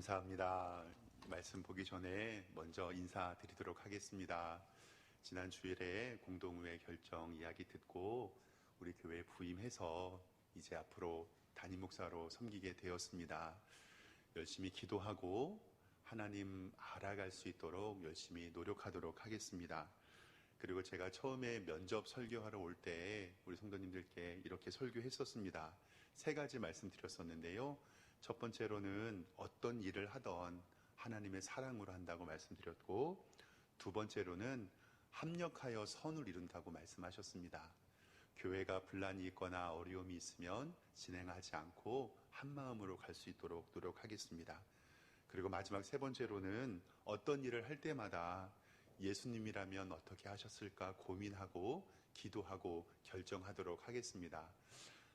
감사합니다. 말씀 보기 전에 먼저 인사드리도록 하겠습니다. 지난 주일에 공동회 결정 이야기 듣고 우리 교회에 부임해서 이제 앞으로 담임 목사로 섬기게 되었습니다. 열심히 기도하고 하나님 알아갈 수 있도록 열심히 노력하도록 하겠습니다. 그리고 제가 처음에 면접 설교하러 올 때 우리 성도님들께 이렇게 설교했었습니다. 3가지 말씀드렸었는데요. 첫 번째로는 어떤 일을 하던 하나님의 사랑으로 한다고 말씀드렸고, 두 번째로는 합력하여 선을 이룬다고 말씀하셨습니다. 교회가 분란이 있거나 어려움이 있으면 진행하지 않고 한마음으로 갈 수 있도록 노력하겠습니다. 그리고 마지막 3번째로는 어떤 일을 할 때마다 예수님이라면 어떻게 하셨을까 고민하고 기도하고 결정하도록 하겠습니다.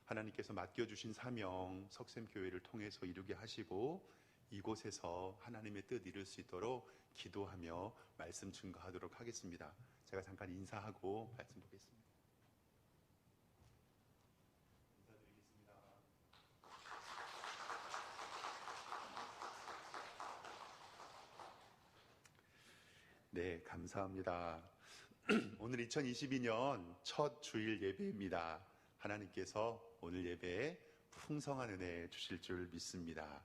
하나님께서 맡겨주신 사명 석샘교회를 통해서 이루게 하시고 이곳에서 하나님의 뜻 이룰 수 있도록 기도하며 말씀 증거하도록 하겠습니다. 제가 잠깐 인사하고 말씀 보겠습니다. 인사드리겠습니다. 네, 감사합니다. 오늘 2022년 첫 주일 예배입니다. 하나님께서 오늘 예배에 풍성한 은혜 주실 줄 믿습니다.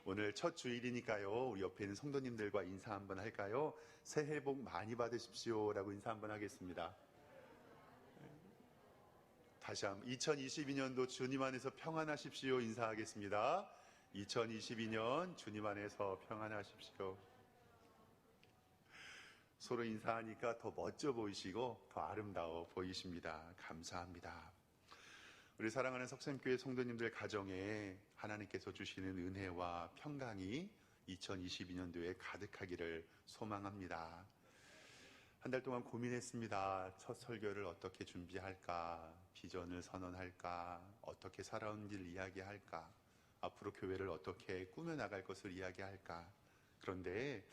오늘 첫 주일이니까요, 우리 옆에 있는 성도님들과 인사 한번 할까요? 새해 복 많이 받으십시오 라고 인사 한번 하겠습니다. 다시 한번 2022년도 주님 안에서 평안하십시오 인사하겠습니다. 2022년 주님 안에서 평안하십시오. 서로 인사하니까 더 멋져 보이시고 더 아름다워 보이십니다. 감사합니다. 우리 사랑하는 석샘교회 성도님들 가정에 하나님께서 주시는 은혜와 평강이 2022년도에 가득하기를 소망합니다. 한 달 동안 고민했습니다. 첫 설교를 어떻게 준비할까? 비전을 선언할까? 어떻게 살아온 길 이야기할까? 앞으로 교회를 어떻게 꾸며나갈 것을 이야기할까? 그런데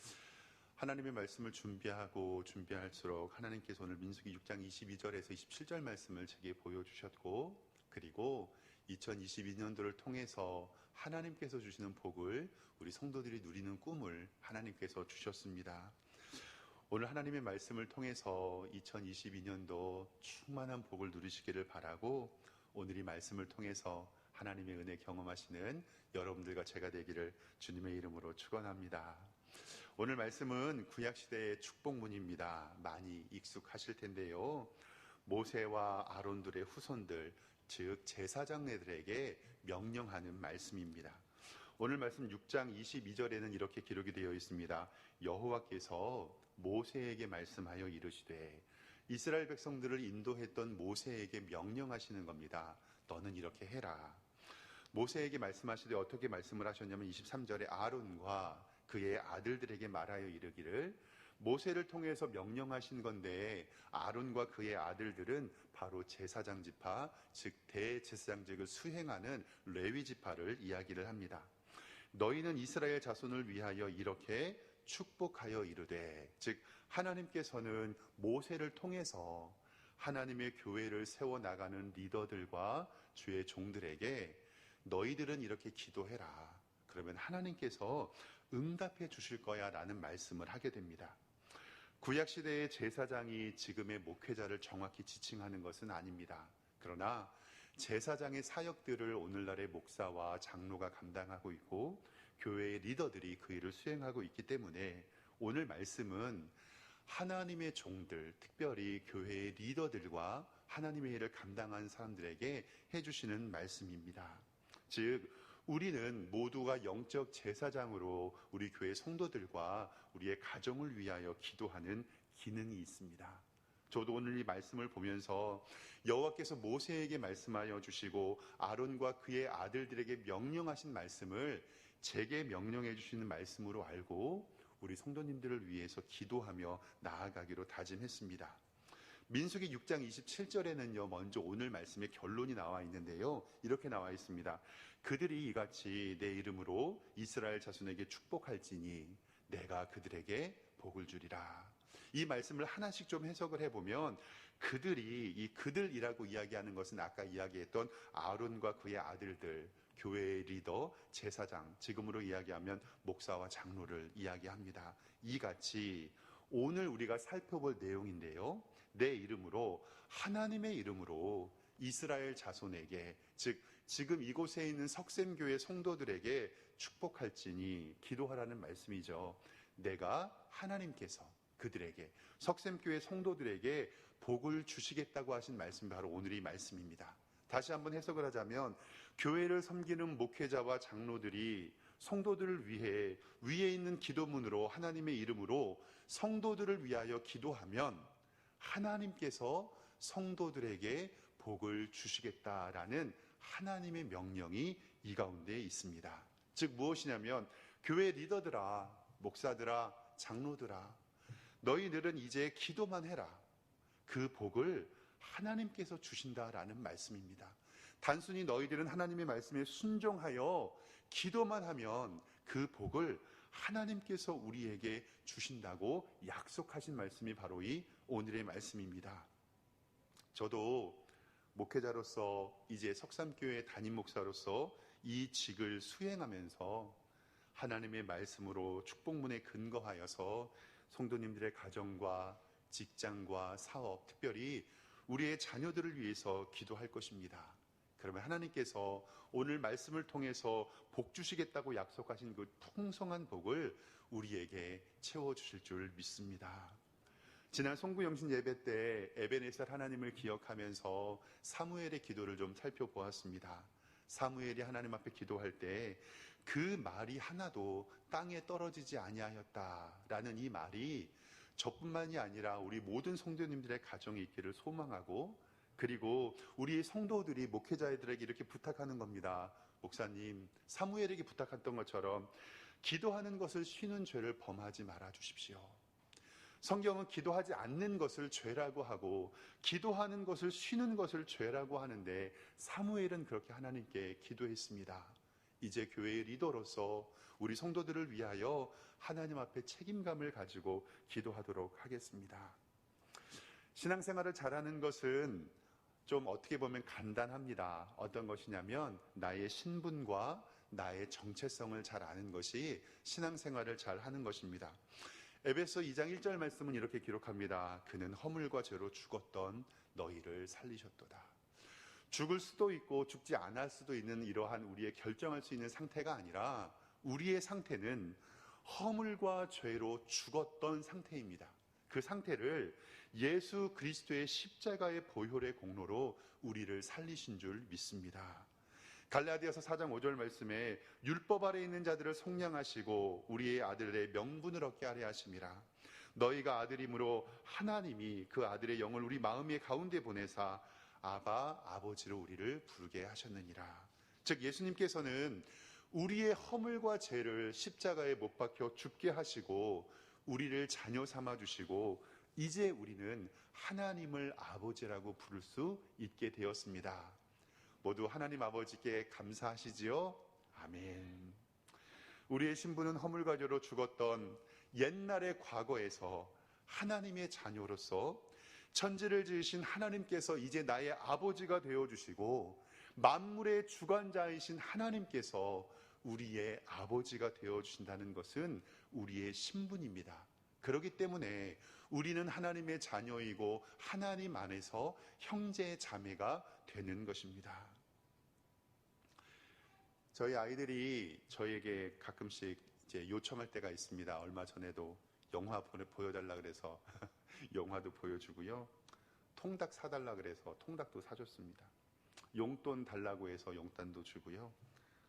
하나님의 말씀을 준비할수록 하나님께서 오늘 민수기 6장 22절에서 27절 말씀을 제게 보여주셨고, 그리고 2022년도를 통해서 하나님께서 주시는 복을 우리 성도들이 누리는 꿈을 하나님께서 주셨습니다. 오늘 하나님의 말씀을 통해서 2022년도 충만한 복을 누리시기를 바라고, 오늘 이 말씀을 통해서 하나님의 은혜 경험하시는 여러분들과 제가 되기를 주님의 이름으로 축원합니다. 오늘 말씀은 구약시대의 축복문입니다. 많이 익숙하실 텐데요. 모세와 아론들의 후손들, 즉 제사장네들에게 명령하는 말씀입니다. 오늘 말씀 6장 22절에는 이렇게 기록이 되어 있습니다. 여호와께서 모세에게 말씀하여 이르시되, 이스라엘 백성들을 인도했던 모세에게 명령하시는 겁니다. 너는 이렇게 해라. 모세에게 말씀하시되 어떻게 말씀을 하셨냐면 23절에 아론과 그의 아들들에게 말하여 이르기를, 모세를 통해서 명령하신 건데 아론과 그의 아들들은 바로 제사장 지파, 즉 대제사장직을 수행하는 레위 지파를 이야기를 합니다. 너희는 이스라엘 자손을 위하여 이렇게 축복하여 이르되, 즉 하나님께서는 모세를 통해서 하나님의 교회를 세워나가는 리더들과 주의 종들에게 너희들은 이렇게 기도해라. 그러면 하나님께서 응답해 주실 거야 라는 말씀을 하게 됩니다. 구약시대의 제사장이 지금의 목회자를 정확히 지칭하는 것은 아닙니다. 그러나 제사장의 사역들을 오늘날의 목사와 장로가 감당하고 있고 교회의 리더들이 그 일을 수행하고 있기 때문에 오늘 말씀은 하나님의 종들, 특별히 교회의 리더들과 하나님의 일을 감당한 사람들에게 해주시는 말씀입니다. 즉 우리는 모두가 영적 제사장으로 우리 교회 성도들과 우리의 가정을 위하여 기도하는 기능이 있습니다. 저도 오늘 이 말씀을 보면서 여호와께서 모세에게 말씀하여 주시고 아론과 그의 아들들에게 명령하신 말씀을 제게 명령해 주시는 말씀으로 알고 우리 성도님들을 위해서 기도하며 나아가기로 다짐했습니다. 민수기 6장 27절에는요, 먼저 오늘 말씀의 결론이 나와 있는데요, 이렇게 나와 있습니다. 그들이 이같이 내 이름으로 이스라엘 자손에게 축복할지니 내가 그들에게 복을 주리라. 이 말씀을 하나씩 좀 해석을 해보면, 그들이, 이 그들이라고 이야기하는 것은 아까 이야기했던 아론과 그의 아들들, 교회의 리더, 제사장, 지금으로 이야기하면 목사와 장로를 이야기합니다. 이같이 오늘 우리가 살펴볼 내용인데요, 내 이름으로, 하나님의 이름으로 이스라엘 자손에게, 즉 지금 이곳에 있는 석샘교회 성도들에게 축복할지니 기도하라는 말씀이죠. 내가 하나님께서 그들에게, 석샘교회 성도들에게 복을 주시겠다고 하신 말씀이 바로 오늘의 말씀입니다. 다시 한번 해석을 하자면, 교회를 섬기는 목회자와 장로들이 성도들을 위해 위에 있는 기도문으로 하나님의 이름으로 성도들을 위하여 기도하면 하나님께서 성도들에게 복을 주시겠다라는 하나님의 명령이 이 가운데 있습니다. 즉 무엇이냐면, 교회 리더들아, 목사들아, 장로들아, 너희들은 이제 기도만 해라. 그 복을 하나님께서 주신다라는 말씀입니다. 단순히 너희들은 하나님의 말씀에 순종하여 기도만 하면 그 복을 하나님께서 우리에게 주신다고 약속하신 말씀이 바로 이 오늘의 말씀입니다. 저도 목회자로서, 이제 석삼교회 담임 목사로서 이 직을 수행하면서 하나님의 말씀으로 축복문에 근거하여서 성도님들의 가정과 직장과 사업, 특별히 우리의 자녀들을 위해서 기도할 것입니다. 그러면 하나님께서 오늘 말씀을 통해서 복 주시겠다고 약속하신 그 풍성한 복을 우리에게 채워주실 줄 믿습니다. 지난 송구영신 예배 때 에베네셀 하나님을 기억하면서 사무엘의 기도를 좀 살펴보았습니다. 사무엘이 하나님 앞에 기도할 때 그 말이 하나도 땅에 떨어지지 아니하였다라는 이 말이 저뿐만이 아니라 우리 모든 성도님들의 가정에 있기를 소망하고, 그리고 우리 성도들이 목회자들에게 이렇게 부탁하는 겁니다. 목사님, 사무엘에게 부탁했던 것처럼 기도하는 것을 쉬는 죄를 범하지 말아 주십시오. 성경은 기도하지 않는 것을 죄라고 하고 기도하는 것을 쉬는 것을 죄라고 하는데, 사무엘은 그렇게 하나님께 기도했습니다. 이제 교회의 리더로서 우리 성도들을 위하여 하나님 앞에 책임감을 가지고 기도하도록 하겠습니다. 신앙생활을 잘하는 것은 좀 어떻게 보면 간단합니다. 어떤 것이냐면, 나의 신분과 나의 정체성을 잘 아는 것이 신앙생활을 잘 하는 것입니다. 에베소 2장 1절 말씀은 이렇게 기록합니다. 그는 허물과 죄로 죽었던 너희를 살리셨도다. 죽을 수도 있고 죽지 않을 수도 있는 이러한 우리의 결정할 수 있는 상태가 아니라, 우리의 상태는 허물과 죄로 죽었던 상태입니다. 그 상태를 예수 그리스도의 십자가의 보혈의 공로로 우리를 살리신 줄 믿습니다. 갈라디아서 4장 5절 말씀에 율법 아래 있는 자들을 속량하시고 우리의 아들의 명분을 얻게 하려 하심이라. 너희가 아들이므로 하나님이 그 아들의 영을 우리 마음의 가운데 보내사 아바, 아버지로 우리를 부르게 하셨느니라. 즉 예수님께서는 우리의 허물과 죄를 십자가에 못 박혀 죽게 하시고 우리를 자녀 삼아 주시고, 이제 우리는 하나님을 아버지라고 부를 수 있게 되었습니다. 모두 하나님 아버지께 감사하시지요? 아멘. 우리의 신분은 허물과 죄로 죽었던 옛날의 과거에서 하나님의 자녀로서 천지를 지으신 하나님께서 이제 나의 아버지가 되어주시고, 만물의 주관자이신 하나님께서 우리의 아버지가 되어주신다는 것은 우리의 신분입니다. 그렇기 때문에 우리는 하나님의 자녀이고 하나님 안에서 형제 자매가 되는 것입니다. 저희 아이들이 저에게 가끔씩 이제 요청할 때가 있습니다. 얼마 전에도 영화 보여달라 그래서 영화도 보여주고요. 통닭 사달라 그래서 통닭도 사줬습니다. 용돈 달라고 해서 용돈도 주고요.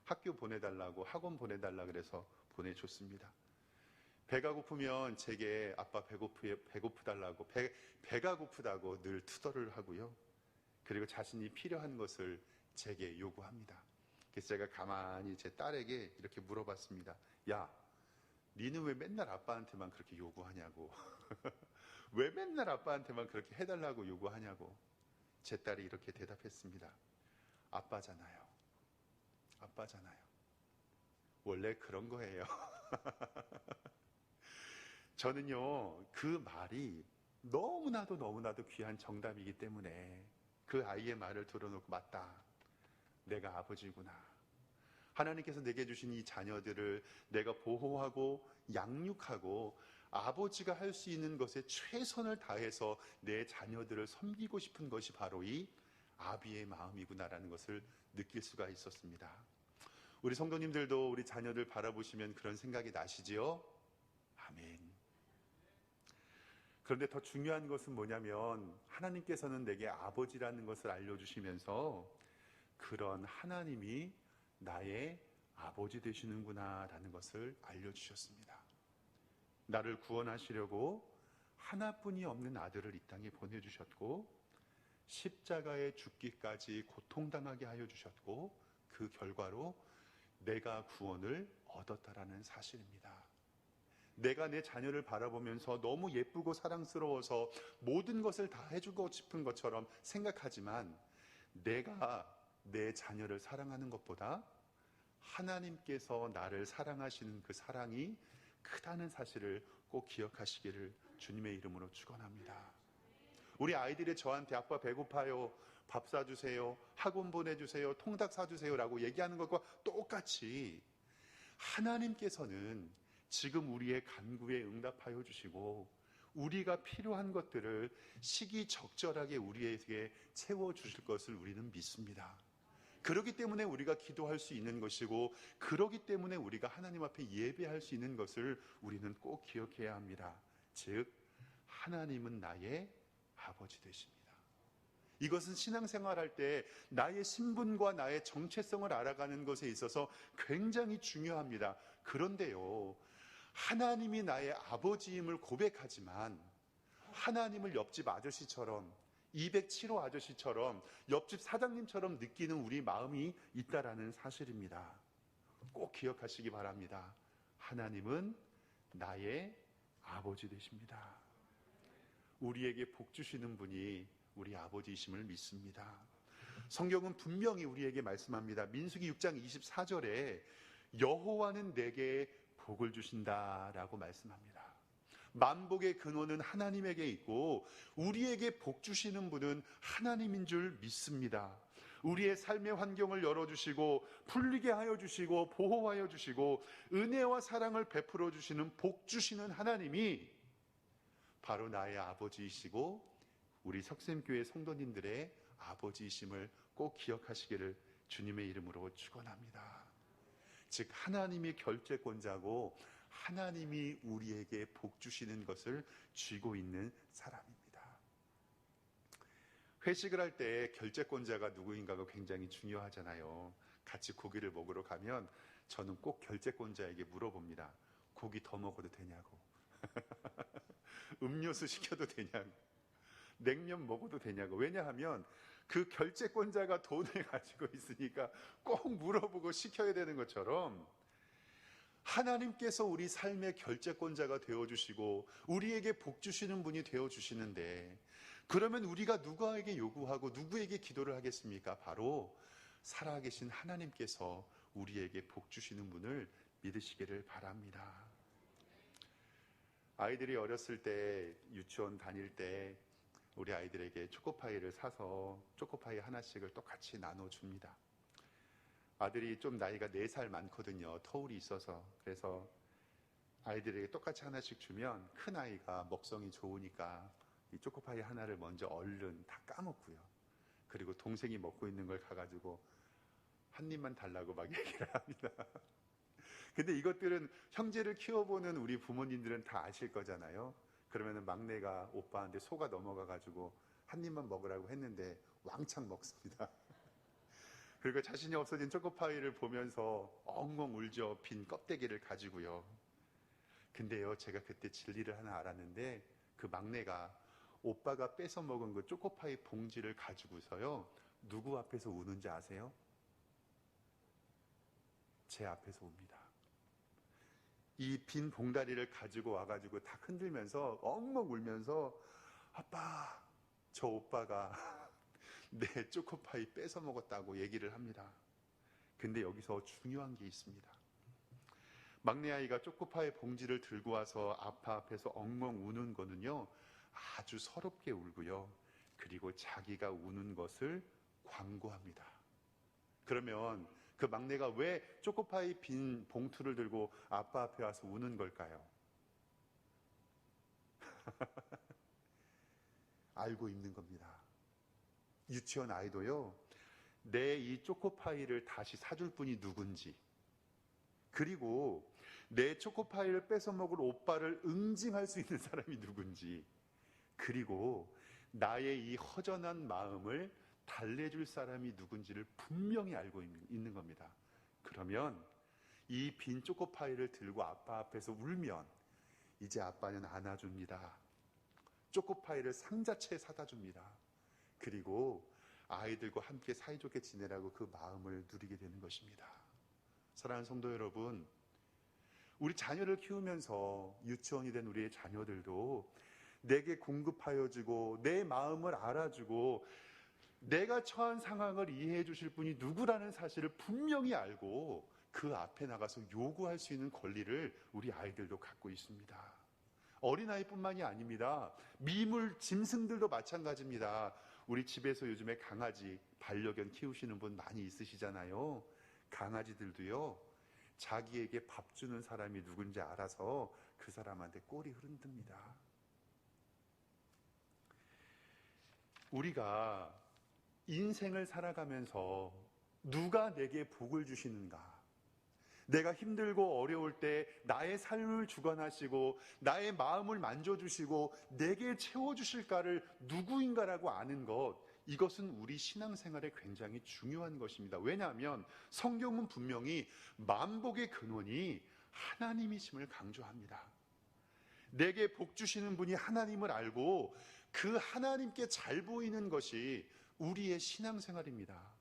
학교 보내달라고 학원 보내달라 그래서 보내줬습니다. 배가 고프면 제게 아빠 배고프달라고 배가 고프다고 늘 투덜을 하고요. 그리고 자신이 필요한 것을 제게 요구합니다. 그래서 제가 가만히 제 딸에게 이렇게 물어봤습니다. 야, 니는 왜 맨날 아빠한테만 그렇게 요구하냐고. 왜 맨날 아빠한테만 그렇게 해달라고 요구하냐고. 제 딸이 이렇게 대답했습니다. 아빠잖아요. 아빠잖아요. 원래 그런 거예요. 저는요, 그 말이 너무나도 귀한 정답이기 때문에 그 아이의 말을 들어놓고, 맞다, 내가 아버지구나. 하나님께서 내게 주신 이 자녀들을 내가 보호하고 양육하고 아버지가 할 수 있는 것에 최선을 다해서 내 자녀들을 섬기고 싶은 것이 바로 이 아비의 마음이구나라는 것을 느낄 수가 있었습니다. 우리 성도님들도 우리 자녀들 바라보시면 그런 생각이 나시지요? 아멘. 그런데 더 중요한 것은 뭐냐면 하나님께서는 내게 아버지라는 것을 알려주시면서 그런 하나님이 나의 아버지 되시는구나 라는 것을 알려주셨습니다. 나를 구원하시려고 하나뿐이 없는 아들을 이 땅에 보내주셨고 십자가에 죽기까지 고통당하게 하여 주셨고 그 결과로 내가 구원을 얻었다라는 사실입니다. 내가 내 자녀를 바라보면서 너무 예쁘고 사랑스러워서 모든 것을 다 해주고 싶은 것처럼 생각하지만 내가 내 자녀를 사랑하는 것보다 하나님께서 나를 사랑하시는 그 사랑이 크다는 사실을 꼭 기억하시기를 주님의 이름으로 축원합니다. 우리 아이들이 저한테 아빠 배고파요, 밥 사주세요, 학원 보내주세요, 통닭 사주세요 라고 얘기하는 것과 똑같이 하나님께서는 지금 우리의 간구에 응답하여 주시고 우리가 필요한 것들을 시기적절하게 우리에게 채워주실 것을 우리는 믿습니다. 그렇기 때문에 우리가 기도할 수 있는 것이고 그렇기 때문에 우리가 하나님 앞에 예배할 수 있는 것을 우리는 꼭 기억해야 합니다. 즉 하나님은 나의 아버지 되십니다. 이것은 신앙생활할 때 나의 신분과 나의 정체성을 알아가는 것에 있어서 굉장히 중요합니다. 그런데요, 하나님이 나의 아버지임을 고백하지만 하나님을 옆집 아저씨처럼 207호 아저씨처럼 옆집 사장님처럼 느끼는 우리 마음이 있다라는 사실입니다. 꼭 기억하시기 바랍니다. 하나님은 나의 아버지 되십니다. 우리에게 복 주시는 분이 우리 아버지이심을 믿습니다. 성경은 분명히 우리에게 말씀합니다. 민수기 6장 24절에 여호와는 내게 복을 주신다라고 말씀합니다. 만복의 근원은 하나님에게 있고 우리에게 복 주시는 분은 하나님인 줄 믿습니다. 우리의 삶의 환경을 열어주시고 풀리게 하여 주시고 보호하여 주시고 은혜와 사랑을 베풀어 주시는 복 주시는 하나님이 바로 나의 아버지이시고 우리 석샘교회 성도님들의 아버지이심을 꼭 기억하시기를 주님의 이름으로 축원합니다. 즉 하나님이 결재권자고 하나님이 우리에게 복 주시는 것을 쥐고 있는 사람입니다. 회식을 할 때 결재권자가 누구인가가 굉장히 중요하잖아요. 같이 고기를 먹으러 가면 저는 꼭 결재권자에게 물어봅니다. 고기 더 먹어도 되냐고. 음료수 시켜도 되냐고. 냉면 먹어도 되냐고. 왜냐하면 그 결재권자가 돈을 가지고 있으니까 꼭 물어보고 시켜야 되는 것처럼 하나님께서 우리 삶의 결재권자가 되어주시고 우리에게 복 주시는 분이 되어주시는데 그러면 우리가 누구에게 요구하고 누구에게 기도를 하겠습니까? 바로 살아계신 하나님께서 우리에게 복 주시는 분을 믿으시기를 바랍니다. 아이들이 어렸을 때 유치원 다닐 때 우리 아이들에게 초코파이를 사서 초코파이 하나씩을 똑같이 나눠줍니다. 아들이 좀 나이가 4살 많거든요. 터울이 있어서. 그래서 아이들에게 똑같이 하나씩 주면 큰 아이가 먹성이 좋으니까 이 초코파이 하나를 먼저 얼른 다 까먹고요. 그리고 동생이 먹고 있는 걸 가가지고 한 입만 달라고 막 얘기를 합니다. 근데 이것들은 형제를 키워보는 우리 부모님들은 다 아실 거잖아요. 그러면은 막내가 오빠한테 속아 넘어가가지고 한 입만 먹으라고 했는데 왕창 먹습니다. 그리고 자신이 없어진 초코파이를 보면서 엉엉 울죠. 빈 껍데기를 가지고요. 근데요, 제가 그때 진리를 하나 알았는데 그 막내가 오빠가 뺏어 먹은 그 초코파이 봉지를 가지고서요, 누구 앞에서 우는지 아세요? 제 앞에서 웁니다. 이 빈 봉다리를 가지고 와가지고 다 흔들면서 엉엉 울면서 아빠, 저 오빠가 내 초코파이 뺏어 먹었다고 얘기를 합니다. 근데 여기서 중요한 게 있습니다. 막내 아이가 초코파이 봉지를 들고 와서 아빠 앞에서 엉엉 우는 거는요, 아주 서럽게 울고요. 그리고 자기가 우는 것을 광고합니다. 그러면 그 막내가 왜 초코파이 빈 봉투를 들고 아빠 앞에 와서 우는 걸까요? 알고 있는 겁니다. 유치원 아이도요, 내 이 초코파이를 다시 사줄 분이 누군지, 그리고 내 초코파이를 뺏어 먹을 오빠를 응징할 수 있는 사람이 누군지, 그리고 나의 이 허전한 마음을 달래줄 사람이 누군지를 분명히 알고 있는 겁니다. 그러면 이 빈 초코파이를 들고 아빠 앞에서 울면 이제 아빠는 안아줍니다. 초코파이를 상자채 사다 줍니다. 그리고 아이들과 함께 사이좋게 지내라고 그 마음을 누리게 되는 것입니다. 사랑하는 성도 여러분, 우리 자녀를 키우면서 유치원이 된 우리의 자녀들도 내게 공급하여 주고 내 마음을 알아주고 내가 처한 상황을 이해해 주실 분이 누구라는 사실을 분명히 알고 그 앞에 나가서 요구할 수 있는 권리를 우리 아이들도 갖고 있습니다. 어린아이뿐만이 아닙니다. 미물 짐승들도 마찬가지입니다. 우리 집에서 요즘에 강아지, 반려견 키우시는 분 많이 있으시잖아요. 강아지들도요, 자기에게 밥 주는 사람이 누군지 알아서 그 사람한테 꼬리 흔듭니다. 우리가 인생을 살아가면서 누가 내게 복을 주시는가? 내가 힘들고 어려울 때 나의 삶을 주관하시고 나의 마음을 만져주시고 내게 채워주실까를 누구인가라고 아는 것, 이것은 우리 신앙생활에 굉장히 중요한 것입니다. 왜냐하면 성경은 분명히 만복의 근원이 하나님이심을 강조합니다. 내게 복 주시는 분이 하나님을 알고 그 하나님께 잘 보이는 것이 우리의 신앙생활입니다.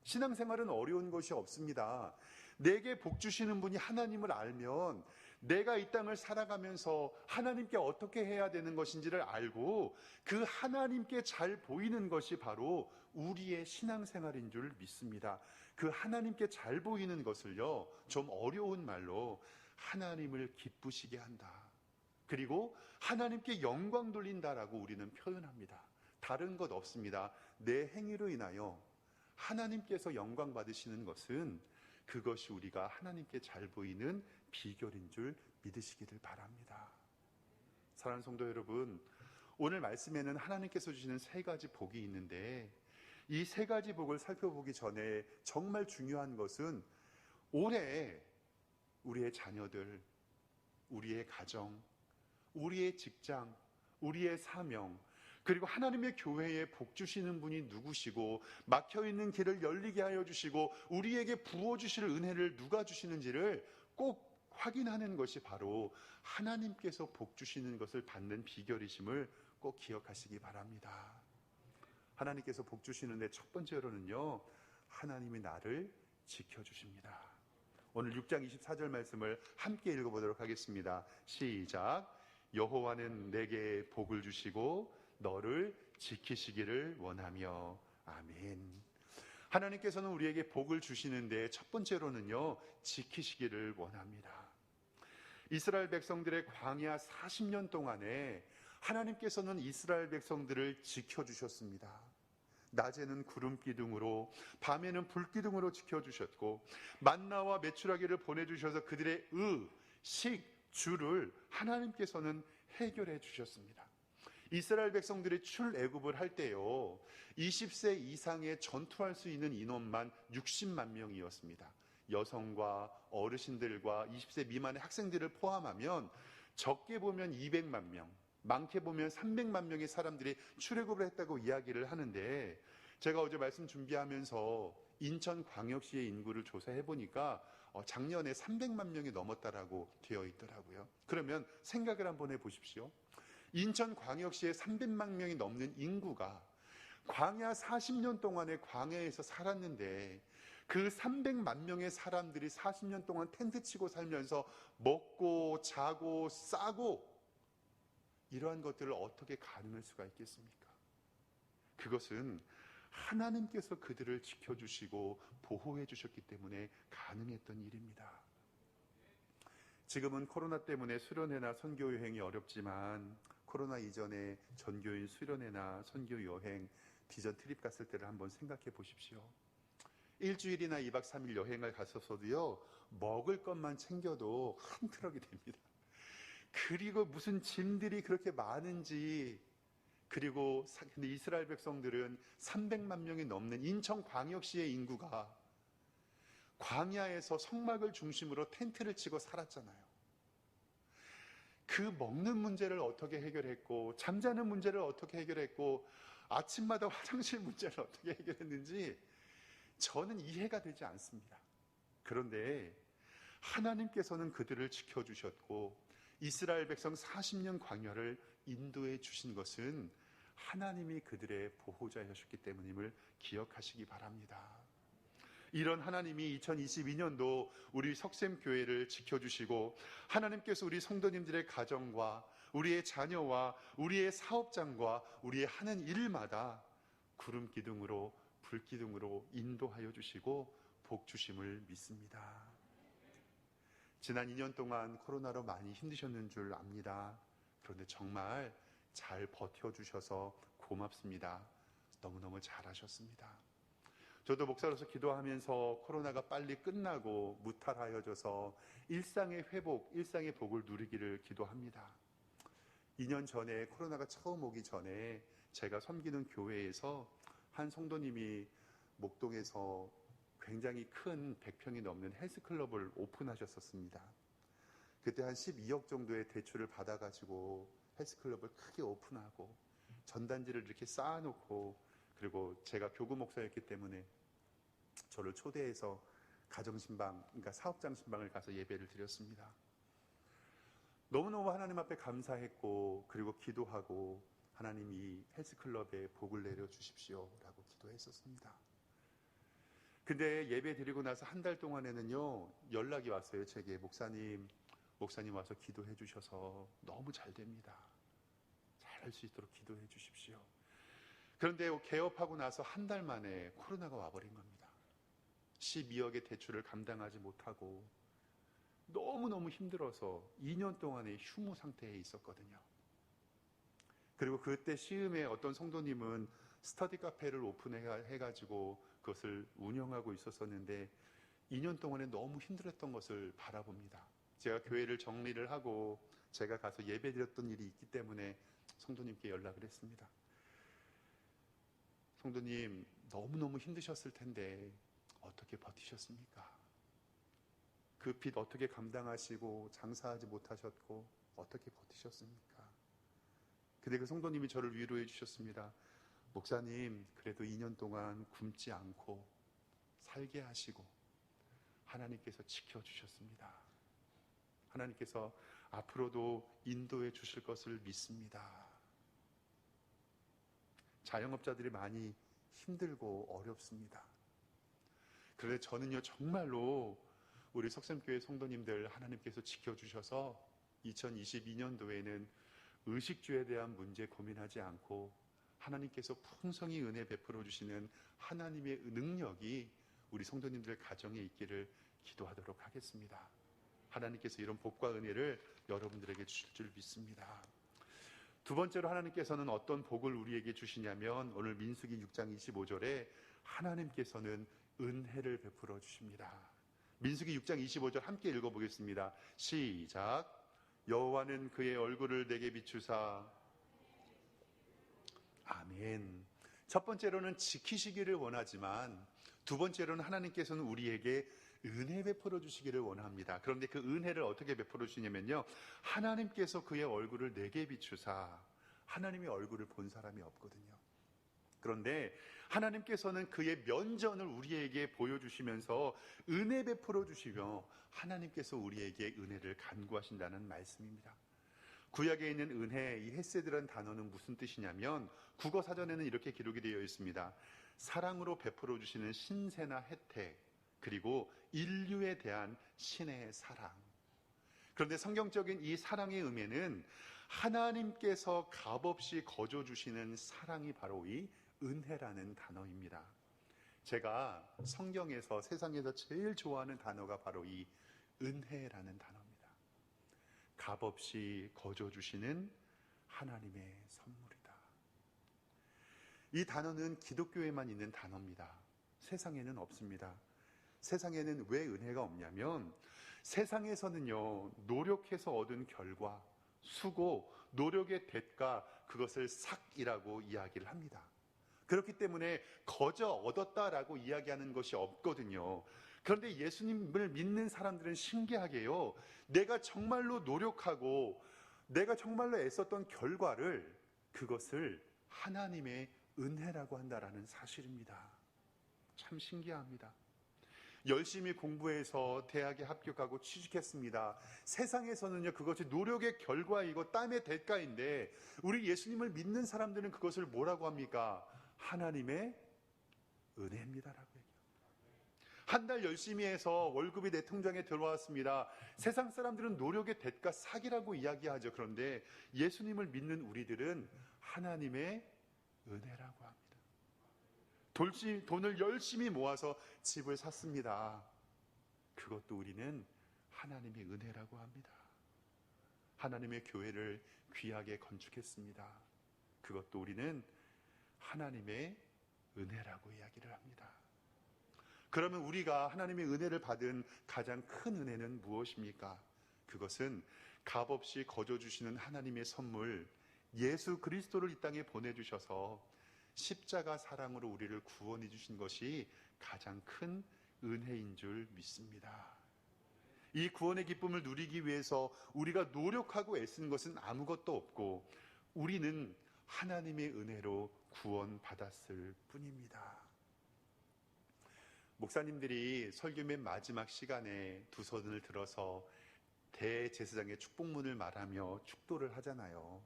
신앙생활은 어려운 것이 없습니다. 내게 복 주시는 분이 하나님을 알면 내가 이 땅을 살아가면서 하나님께 어떻게 해야 되는 것인지를 알고 그 하나님께 잘 보이는 것이 바로 우리의 신앙생활인 줄 믿습니다. 그 하나님께 잘 보이는 것을요, 좀 어려운 말로 하나님을 기쁘시게 한다. 그리고 하나님께 영광 돌린다라고 우리는 표현합니다. 다른 것 없습니다. 내 행위로 인하여 하나님께서 영광 받으시는 것은 그것이 우리가 하나님께 잘 보이는 비결인 줄 믿으시기를 바랍니다. 사랑하는 성도 여러분, 오늘 말씀에는 하나님께서 주시는 세 가지 복이 있는데 이 세 가지 복을 살펴보기 전에 정말 중요한 것은 올해 우리의 자녀들, 우리의 가정, 우리의 직장, 우리의 사명, 그리고 하나님의 교회에 복 주시는 분이 누구시고 막혀있는 길을 열리게 하여 주시고 우리에게 부어주실 은혜를 누가 주시는지를 꼭 확인하는 것이 바로 하나님께서 복 주시는 것을 받는 비결이심을 꼭 기억하시기 바랍니다. 하나님께서 복 주시는데 첫 번째로는요, 하나님이 나를 지켜주십니다. 오늘 6장 24절 말씀을 함께 읽어보도록 하겠습니다. 시작. 여호와는 내게 복을 주시고 너를 지키시기를 원하며. 아멘. 하나님께서는 우리에게 복을 주시는데 첫 번째로는요, 지키시기를 원합니다. 이스라엘 백성들의 광야 40년 동안에 하나님께서는 이스라엘 백성들을 지켜주셨습니다. 낮에는 구름 기둥으로, 밤에는 불 기둥으로 지켜주셨고 만나와 메추라기를 보내주셔서 그들의 식, 주를 하나님께서는 해결해 주셨습니다. 이스라엘 백성들이 출애굽을 할 때요, 20세 이상의 전투할 수 있는 인원만 60만 명이었습니다. 여성과 어르신들과 20세 미만의 학생들을 포함하면 적게 보면 200만 명, 많게 보면 300만 명의 사람들이 출애굽을 했다고 이야기를 하는데, 제가 어제 말씀 준비하면서 인천광역시의 인구를 조사해 보니까 작년에 300만 명이 넘었다라고 되어 있더라고요. 그러면 생각을 한번 해보십시오. 인천광역시에 300만 명이 넘는 인구가 광야 40년 동안에 광야에서 살았는데 그 300만 명의 사람들이 40년 동안 텐트 치고 살면서 먹고 자고 싸고 이러한 것들을 어떻게 가능할 수가 있겠습니까? 그것은 하나님께서 그들을 지켜주시고 보호해 주셨기 때문에 가능했던 일입니다. 지금은 코로나 때문에 수련회나 선교 여행이 어렵지만 코로나 이전에 전교인 수련회나 선교 여행, 비전 트립 갔을 때를 한번 생각해 보십시오. 일주일이나 2박 3일 여행을 갔었어도요, 먹을 것만 챙겨도 한 트럭이 됩니다. 그리고 무슨 짐들이 그렇게 많은지, 그리고 근데 이스라엘 백성들은 300만 명이 넘는 인천광역시의 인구가 광야에서 성막을 중심으로 텐트를 치고 살았잖아요. 그 먹는 문제를 어떻게 해결했고, 잠자는 문제를 어떻게 해결했고, 아침마다 화장실 문제를 어떻게 해결했는지 저는 이해가 되지 않습니다. 그런데 하나님께서는 그들을 지켜주셨고, 이스라엘 백성 40년 광야를 인도해 주신 것은 하나님이 그들의 보호자이셨기 때문임을 기억하시기 바랍니다. 이런 하나님이 2022년도 우리 석샘교회를 지켜주시고, 하나님께서 우리 성도님들의 가정과 우리의 자녀와 우리의 사업장과 우리의 하는 일마다 구름 기둥으로 불 기둥으로 인도하여 주시고 복 주심을 믿습니다. 지난 2년 동안 코로나로 많이 힘드셨는 줄 압니다. 그런데 정말 잘 버텨주셔서 고맙습니다. 너무너무 잘하셨습니다. 저도 목사로서 기도하면서 코로나가 빨리 끝나고 무탈하여져서 일상의 회복, 일상의 복을 누리기를 기도합니다. 2년 전에 코로나가 처음 오기 전에 제가 섬기는 교회에서 한 성도님이 목동에서 굉장히 큰 100평이 넘는 헬스클럽을 오픈하셨었습니다. 그때 한 12억 정도의 대출을 받아가지고 헬스클럽을 크게 오픈하고 전단지를 이렇게 쌓아놓고, 그리고 제가 교구 목사였기 때문에 저를 초대해서 가정신방, 그러니까 사업장 신방을 가서 예배를 드렸습니다. 너무너무 하나님 앞에 감사했고, 그리고 기도하고, 하나님 이 헬스클럽에 복을 내려 주십시오 라고 기도했었습니다. 근데 예배 드리고 나서 한 달 동안에는요, 연락이 왔어요. 제게 목사님 와서 기도해 주셔서 너무 잘 됩니다. 잘할 수 있도록 기도해 주십시오. 그런데 개업하고 나서 한 달 만에 코로나가 와버린 겁니다. 12억의 대출을 감당하지 못하고 너무너무 힘들어서 2년 동안의 휴무 상태에 있었거든요. 그리고 그때 시음에 어떤 성도님은 스터디 카페를 오픈해가지고 그것을 운영하고 있었었는데 2년 동안에 너무 힘들었던 것을 바라봅니다. 제가 교회를 정리를 하고 제가 가서 예배 드렸던 일이 있기 때문에 성도님께 연락을 했습니다. 성도님, 너무너무 힘드셨을 텐데 어떻게 버티셨습니까? 그 빚 어떻게 감당하시고 장사하지 못하셨고 어떻게 버티셨습니까? 근데 그 성도님이 저를 위로해 주셨습니다. 목사님, 그래도 2년 동안 굶지 않고 살게 하시고 하나님께서 지켜주셨습니다. 하나님께서 앞으로도 인도해 주실 것을 믿습니다. 자영업자들이 많이 힘들고 어렵습니다. 그런데 저는요, 정말로 우리 석샘교회 성도님들 하나님께서 지켜주셔서 2022년도에는 의식주에 대한 문제 고민하지 않고 하나님께서 풍성히 은혜 베풀어 주시는 하나님의 능력이 우리 성도님들 가정에 있기를 기도하도록 하겠습니다. 하나님께서 이런 복과 은혜를 여러분들에게 주실 줄 믿습니다. 두 번째로 하나님께서는 어떤 복을 우리에게 주시냐면, 오늘 민수기 6장 25절에 하나님께서는 은혜를 베풀어 주십니다. 민수기 6장 25절 함께 읽어보겠습니다. 시작. 여호와는 그의 얼굴을 내게 비추사. 아멘. 첫 번째로는 지키시기를 원하지만 두 번째로는 하나님께서는 우리에게 은혜 베풀어 주시기를 원합니다. 그런데 그 은혜를 어떻게 베풀어 주시냐면요, 하나님께서 그의 얼굴을 내게 비추사. 하나님의 얼굴을 본 사람이 없거든요. 그런데 하나님께서는 그의 면전을 우리에게 보여주시면서 은혜 베풀어 주시며 하나님께서 우리에게 은혜를 간구하신다는 말씀입니다. 구약에 있는 은혜, 이 헤세드라는 단어는 무슨 뜻이냐면, 국어 사전에는 이렇게 기록이 되어 있습니다. 사랑으로 베풀어 주시는 신세나 혜택, 그리고 인류에 대한 신의 사랑. 그런데 성경적인 이 사랑의 의미는 하나님께서 값없이 거저 주시는 사랑이 바로 이 은혜라는 단어입니다. 제가 성경에서 세상에서 제일 좋아하는 단어가 바로 이 은혜라는 단어입니다. 값없이 거저 주시는 하나님의 선물이다. 이 단어는 기독교에만 있는 단어입니다. 세상에는 없습니다. 세상에는 왜 은혜가 없냐면 세상에서는요, 노력해서 얻은 결과, 수고, 노력의 대가, 그것을 삭이라고 이야기를 합니다. 그렇기 때문에 거저 얻었다라고 이야기하는 것이 없거든요. 그런데 예수님을 믿는 사람들은 신기하게요, 내가 정말로 노력하고 내가 정말로 애썼던 결과를, 그것을 하나님의 은혜라고 한다라는 사실입니다. 참 신기합니다. 열심히 공부해서 대학에 합격하고 취직했습니다. 세상에서는요, 그것이 노력의 결과이고 땀의 대가인데 우리 예수님을 믿는 사람들은 그것을 뭐라고 합니까? 하나님의 은혜입니다라고 얘기합니다. 한 달 열심히 해서 월급이 내 통장에 들어왔습니다. 세상 사람들은 노력의 대가 삭이라고 이야기하죠. 그런데 예수님을 믿는 우리들은 하나님의 은혜라고 합니다. 돈을 열심히 모아서 집을 샀습니다. 그것도 우리는 하나님의 은혜라고 합니다. 하나님의 교회를 귀하게 건축했습니다. 그것도 우리는 하나님의 은혜라고 이야기를 합니다. 그러면 우리가 하나님의 은혜를 받은 가장 큰 은혜는 무엇입니까? 그것은 값없이 거저주시는 하나님의 선물, 예수 그리스도를 이 땅에 보내주셔서 십자가 사랑으로 우리를 구원해 주신 것이 가장 큰 은혜인 줄 믿습니다. 이 구원의 기쁨을 누리기 위해서 우리가 노력하고 애쓴 것은 아무것도 없고 우리는 하나님의 은혜로 구원받았을 뿐입니다. 목사님들이 설교 맨 마지막 시간에 두 손을 들어서 대제사장의 축복문을 말하며 축도를 하잖아요.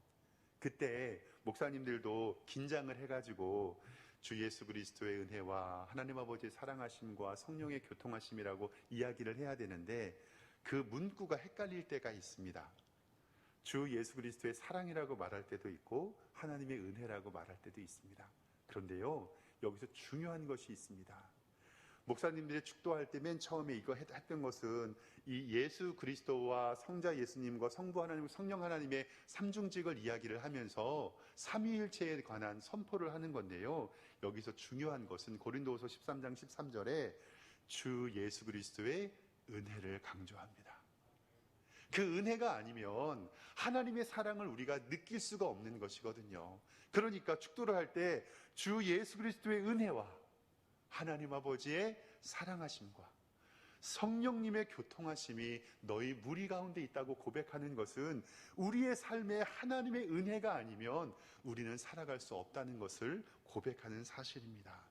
그때 목사님들도 긴장을 해가지고 주 예수 그리스도의 은혜와 하나님 아버지의 사랑하심과 성령의 교통하심이라고 이야기를 해야 되는데 그 문구가 헷갈릴 때가 있습니다. 주 예수 그리스도의 사랑이라고 말할 때도 있고 하나님의 은혜라고 말할 때도 있습니다. 그런데요, 여기서 중요한 것이 있습니다. 목사님들이 축도할 때 맨 처음에 이거 했던 것은 이 예수 그리스도와 성자 예수님과 성부 하나님, 성령 하나님의 삼중직을 이야기를 하면서 삼위일체에 관한 선포를 하는 건데요, 여기서 중요한 것은 고린도후서 13장 13절에 주 예수 그리스도의 은혜를 강조합니다. 그 은혜가 아니면 하나님의 사랑을 우리가 느낄 수가 없는 것이거든요. 그러니까 축도를 할 때 주 예수 그리스도의 은혜와 하나님 아버지의 사랑하심과 성령님의 교통하심이 너희 무리 가운데 있다고 고백하는 것은 우리의 삶에 하나님의 은혜가 아니면 우리는 살아갈 수 없다는 것을 고백하는 사실입니다.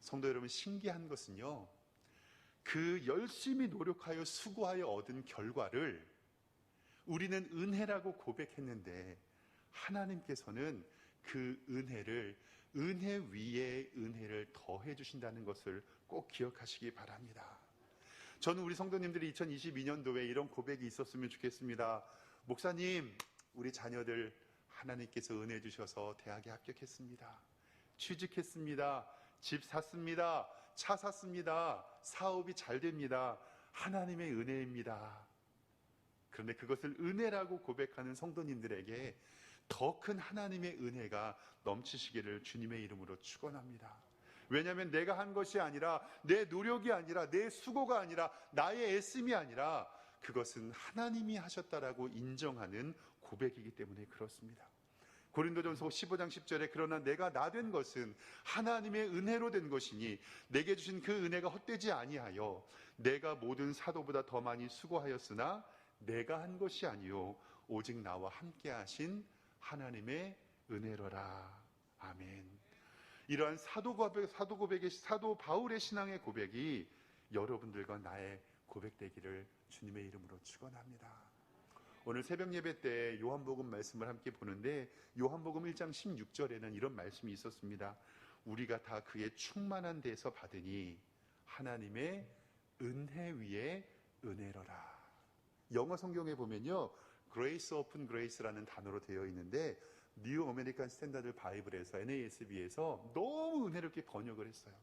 성도 여러분, 신기한 것은요, 그 열심히 노력하여 수고하여 얻은 결과를 우리는 은혜라고 고백했는데 하나님께서는 그 은혜를 은혜 위에 은혜를 더해 주신다는 것을 꼭 기억하시기 바랍니다. 저는 우리 성도님들이 2022년도에 이런 고백이 있었으면 좋겠습니다. 목사님, 우리 자녀들 하나님께서 은혜 주셔서 대학에 합격했습니다. 취직했습니다. 집 샀습니다. 차 샀습니다. 사업이 잘 됩니다. 하나님의 은혜입니다. 그런데 그것을 은혜라고 고백하는 성도님들에게 더 큰 하나님의 은혜가 넘치시기를 주님의 이름으로 축원합니다. 왜냐하면 내가 한 것이 아니라, 내 노력이 아니라, 내 수고가 아니라, 나의 애씀이 아니라 그것은 하나님이 하셨다라고 인정하는 고백이기 때문에 그렇습니다. 고린도전서 15장 10절에 그러나 내가 나 된 것은 하나님의 은혜로 된 것이니 내게 주신 그 은혜가 헛되지 아니하여 내가 모든 사도보다 더 많이 수고하였으나 내가 한 것이 아니요 오직 나와 함께 하신 하나님의 은혜로라. 아멘. 이러한 사도 바울의 신앙의 고백이 여러분들과 나의 고백되기를 주님의 이름으로 축원합니다. 오늘 새벽 예배 때 요한복음 말씀을 함께 보는데 요한복음 1장 16절에는 이런 말씀이 있었습니다. 우리가 다 그의 충만한 데서 받으니 하나님의 은혜 위에 은혜로라. 영어 성경에 보면요, Grace upon Grace라는 단어로 되어 있는데 뉴 아메리칸 스탠다드 바이블에서 NASB에서 너무 은혜롭게 번역을 했어요.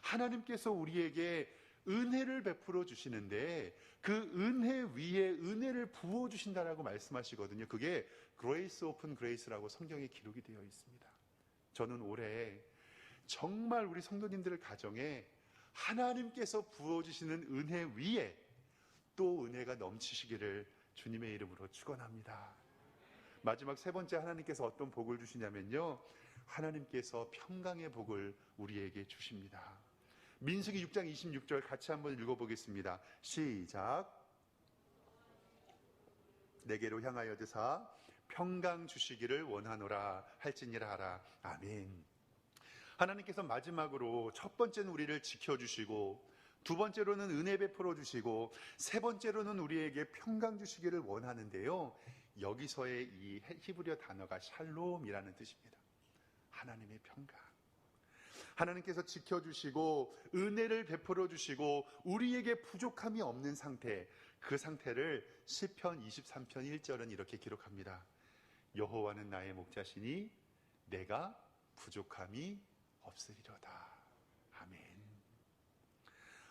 하나님께서 우리에게 은혜를 베풀어 주시는데 그 은혜 위에 은혜를 부어 주신다라고 말씀하시거든요. 그게 Grace upon Grace라고 성경에 기록이 되어 있습니다. 저는 올해 정말 우리 성도님들 가정에 하나님께서 부어주시는 은혜 위에 또 은혜가 넘치시기를 주님의 이름으로 축원합니다. 마지막 세 번째, 하나님께서 어떤 복을 주시냐면요, 하나님께서 평강의 복을 우리에게 주십니다. 민수기 6장 26절 같이 한번 읽어보겠습니다. 시작. 내게로 향하여 드사 평강 주시기를 원하노라 할지니라 하라. 아멘. 하나님께서 마지막으로 첫 번째는 우리를 지켜주시고, 두 번째로는 은혜 베풀어 주시고, 세 번째로는 우리에게 평강 주시기를 원하는데요, 여기서의 이 히브리어 단어가 샬롬이라는 뜻입니다. 하나님의 평강. 하나님께서 지켜주시고 은혜를 베풀어 주시고 우리에게 부족함이 없는 상태, 그 상태를 시편 23편 1절은 이렇게 기록합니다. 여호와는 나의 목자시니 내가 부족함이 없으리로다. 아멘.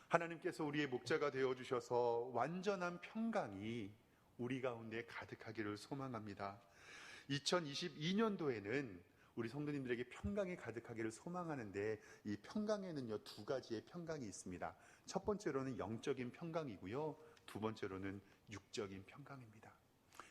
하나님께서 우리의 목자가 되어주셔서 완전한 평강이 우리 가운데 가득하기를 소망합니다. 2022년도에는 우리 성도님들에게 평강이 가득하기를 소망하는데, 이 평강에는요, 두 가지의 평강이 있습니다. 첫 번째로는 영적인 평강이고요, 두 번째로는 육적인 평강입니다.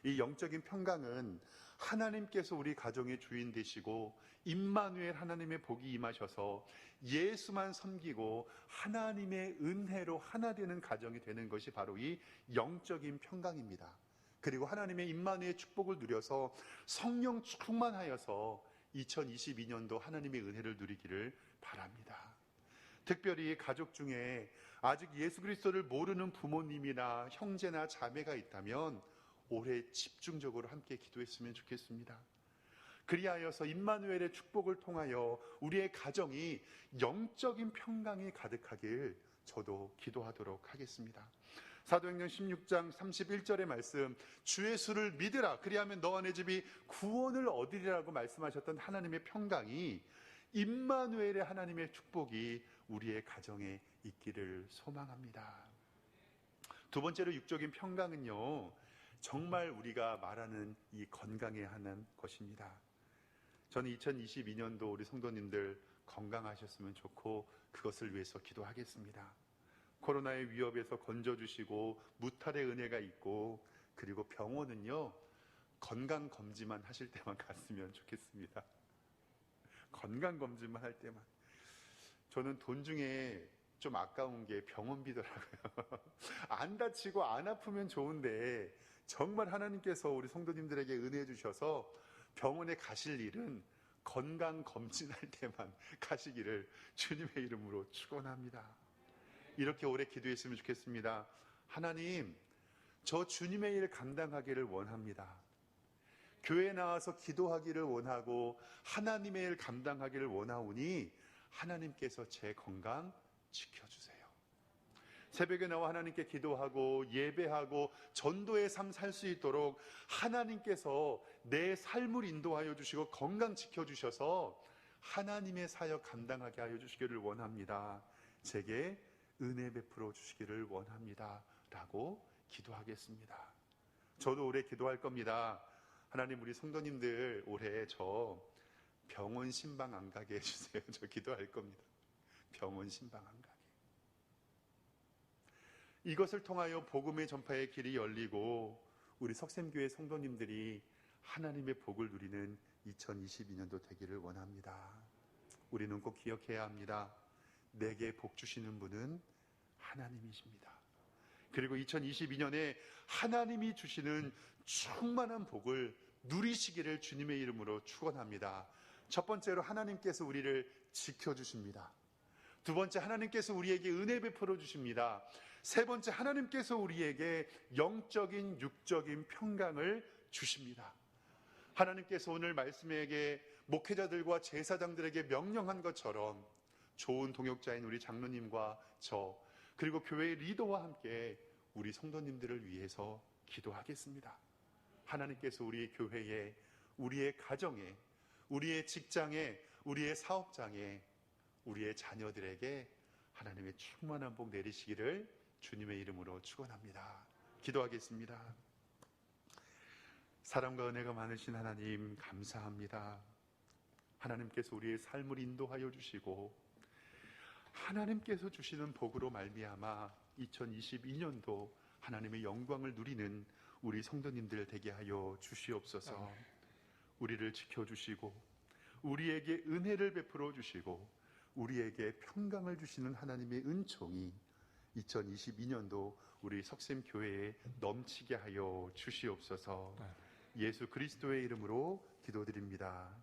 이 영적인 평강은 하나님께서 우리 가정의 주인 되시고 임마누엘 하나님의 복이 임하셔서 예수만 섬기고 하나님의 은혜로 하나 되는 가정이 되는 것이 바로 이 영적인 평강입니다. 그리고 하나님의 임마누엘 축복을 누려서 성령 충만하여서 2022년도 하나님의 은혜를 누리기를 바랍니다. 특별히 가족 중에 아직 예수 그리스도를 모르는 부모님이나 형제나 자매가 있다면 올해 집중적으로 함께 기도했으면 좋겠습니다. 그리하여서 임마누엘의 축복을 통하여 우리의 가정이 영적인 평강이 가득하길 저도 기도하도록 하겠습니다. 사도행전 16장 31절의 말씀, 주 예수를 믿으라 그리하면 너와 내 집이 구원을 얻으리라고 말씀하셨던 하나님의 평강이, 임마누엘의 하나님의 축복이 우리의 가정에 있기를 소망합니다. 두 번째로 육적인 평강은요, 정말 우리가 말하는 이 건강해야 하는 것입니다. 저는 2022년도 우리 성도님들 건강하셨으면 좋고 그것을 위해서 기도하겠습니다. 코로나의 위협에서 건져주시고 무탈의 은혜가 있고, 그리고 병원은요, 건강검진만 하실 때만 갔으면 좋겠습니다. 건강검진만 할 때만. 저는 돈 중에 좀 아까운 게 병원비더라고요. 안 다치고 안 아프면 좋은데 정말 하나님께서 우리 성도님들에게 은혜해 주셔서 병원에 가실 일은 건강검진할 때만 가시기를 주님의 이름으로 축원합니다. 이렇게 오래 기도했으면 좋겠습니다. 하나님, 저 주님의 일 감당하기를 원합니다. 교회에 나와서 기도하기를 원하고 하나님의 일 감당하기를 원하오니 하나님께서 제 건강 지켜주세요. 새벽에 나와 하나님께 기도하고 예배하고 전도의 삶 살 수 있도록 하나님께서 내 삶을 인도하여 주시고 건강 지켜주셔서 하나님의 사역 감당하게 하여 주시기를 원합니다. 제게 은혜 베풀어 주시기를 원합니다 라고 기도하겠습니다. 저도 올해 기도할 겁니다. 하나님, 우리 성도님들 올해 저 병원 신방 안 가게 해주세요. 저 기도할 겁니다. 병원 신방 안 가게. 이것을 통하여 복음의 전파의 길이 열리고 우리 석샘교회 성도님들이 하나님의 복을 누리는 2022년도 되기를 원합니다. 우리는 꼭 기억해야 합니다. 내게 복 주시는 분은 하나님이십니다. 그리고 2022년에 하나님이 주시는 충만한 복을 누리시기를 주님의 이름으로 축원합니다. 첫 번째로 하나님께서 우리를 지켜주십니다. 두 번째, 하나님께서 우리에게 은혜 베풀어 주십니다. 세 번째, 하나님께서 우리에게 영적인 육적인 평강을 주십니다. 하나님께서 오늘 말씀에게 목회자들과 제사장들에게 명령한 것처럼 좋은 동역자인 우리 장로님과 저, 그리고 교회의 리더와 함께 우리 성도님들을 위해서 기도하겠습니다. 하나님께서 우리의 교회에, 우리의 가정에, 우리의 직장에, 우리의 사업장에, 우리의 자녀들에게 하나님의 충만한 복 내리시기를 주님의 이름으로 축원합니다. 기도하겠습니다. 사랑과 은혜가 많으신 하나님, 감사합니다. 하나님께서 우리의 삶을 인도하여 주시고 하나님께서 주시는 복으로 말미암아 2022년도 하나님의 영광을 누리는 우리 성도님들 되게 하여 주시옵소서. 우리를 지켜주시고 우리에게 은혜를 베풀어 주시고 우리에게 평강을 주시는 하나님의 은총이 2022년도 우리 석샘교회에 넘치게 하여 주시옵소서. 예수 그리스도의 이름으로 기도드립니다.